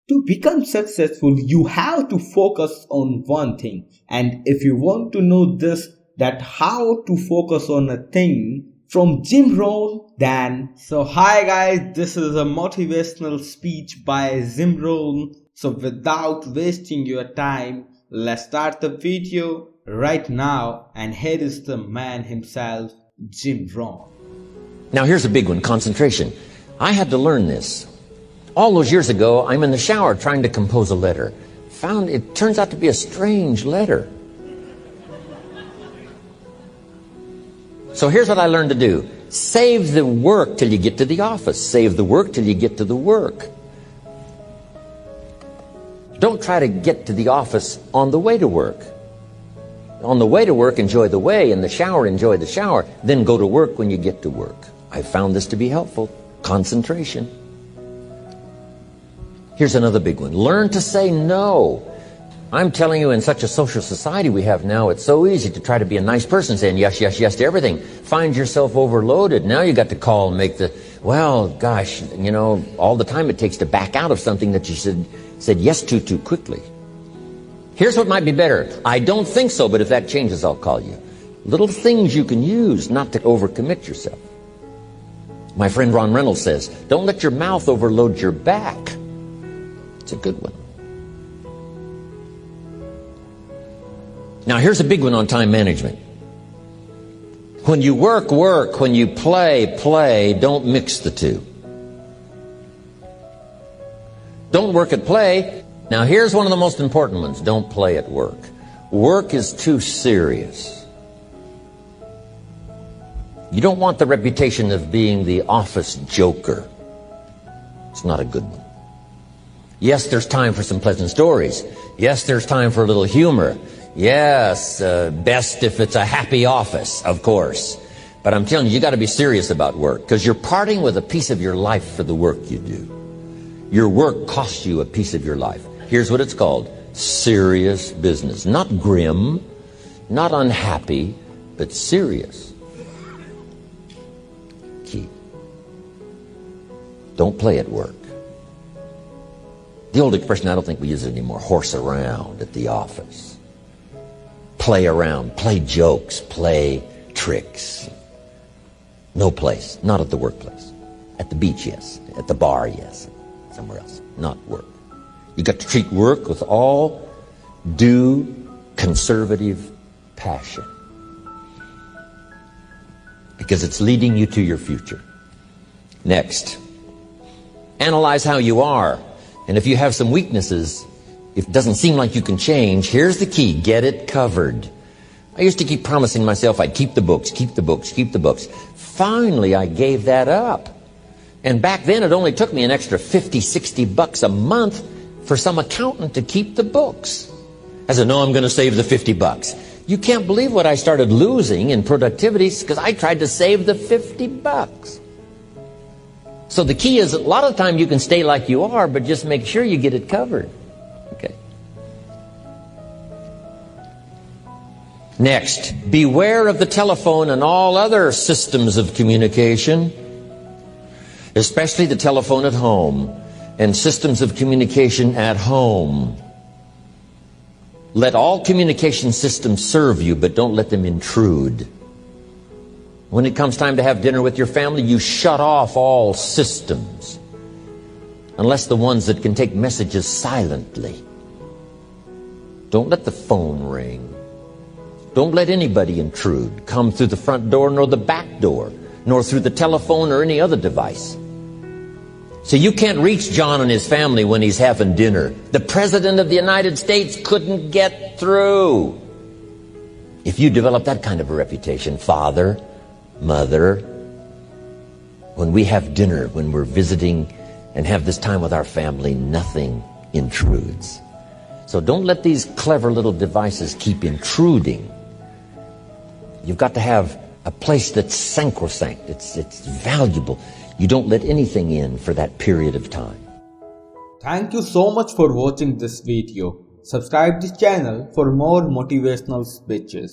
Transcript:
To become successful, you have to focus on one thing. And if you want to know this, that how to focus on a thing from Jim Rohn, then hi guys, this is a motivational speech by Jim Rohn. So without wasting your time, let's start the video right now. And here is the man himself, Jim Rohn. Now here's a big one, concentration. I had to learn this. All those years ago, I'm in the shower trying to compose a letter. Found it turns out to be a strange letter. So here's what I learned to do. Save the work till you get to the office. Save the work till you get to the work. Don't try to get to the office on the way to work. On the way to work, enjoy the way. In the shower, enjoy the shower. Then go to work when you get to work. I found this to be helpful. Concentration. Here's another big one. Learn to say no. I'm telling you, in such a social society we have now, it's so easy to try to be a nice person, saying yes, yes, yes to everything. Find yourself overloaded. Now you got to call and make the, well, gosh, you know, all the time it takes to back out of something that you said yes to too quickly. Here's what might be better. I don't think so, but if that changes, I'll call you. Little things you can use not to overcommit yourself. My friend Rohn Reynolds says, don't let your mouth overload your back. It's a good one. Now here's a big one on time management. When you work, work. When you play, play. Don't mix the two. Don't work at play. Now here's one of the most important ones. Don't play at work. Work is too serious. You don't want the reputation of being the office joker. It's not a good one. Yes, there's time for some pleasant stories. Yes, there's time for a little humor. Yes, best if it's a happy office, of course. But I'm telling you, you got to be serious about work, because you're parting with a piece of your life for the work you do. Your work costs you a piece of your life. Here's what it's called. Serious business. Not grim, not unhappy, but serious. Key. Don't play at work. The old expression, I don't think we use it anymore, horse around at the office. Play around, play jokes, play tricks. No place, not at the workplace. At the beach, yes. At the bar, yes. Somewhere else, not work. You got to treat work with all due conservative passion, because it's leading you to your future. Next, analyze how you are. And if you have some weaknesses, if it doesn't seem like you can change, here's the key. Get it covered. I used to keep promising myself I'd keep the books, keep the books, keep the books. Finally, I gave that up. And back then, it only took me an extra $50, $60 a month for some accountant to keep the books. I said, no, I'm going to save the $50. You can't believe what I started losing in productivity because I tried to save the $50. So the key is, a lot of the time you can stay like you are, but just make sure you get it covered. Okay. Next, beware of the telephone and all other systems of communication, especially the telephone at home and systems of communication at home. Let all communication systems serve you, but don't let them intrude. When it comes time to have dinner with your family, you shut off all systems, unless the ones that can take messages silently. Don't let the phone ring. Don't let anybody intrude, come through the front door nor the back door, nor through the telephone or any other device. So you can't reach John and his family when he's having dinner. The President of the United States couldn't get through. If you develop that kind of a reputation, father, mother, when we have dinner, when we're visiting and have this time with our family, nothing intrudes. So don't let these clever little devices keep intruding. You've got to have a place that's sacrosanct, it's valuable. You don't let anything in for that period of time. Thank you so much for watching this video. Subscribe this channel for more motivational speeches.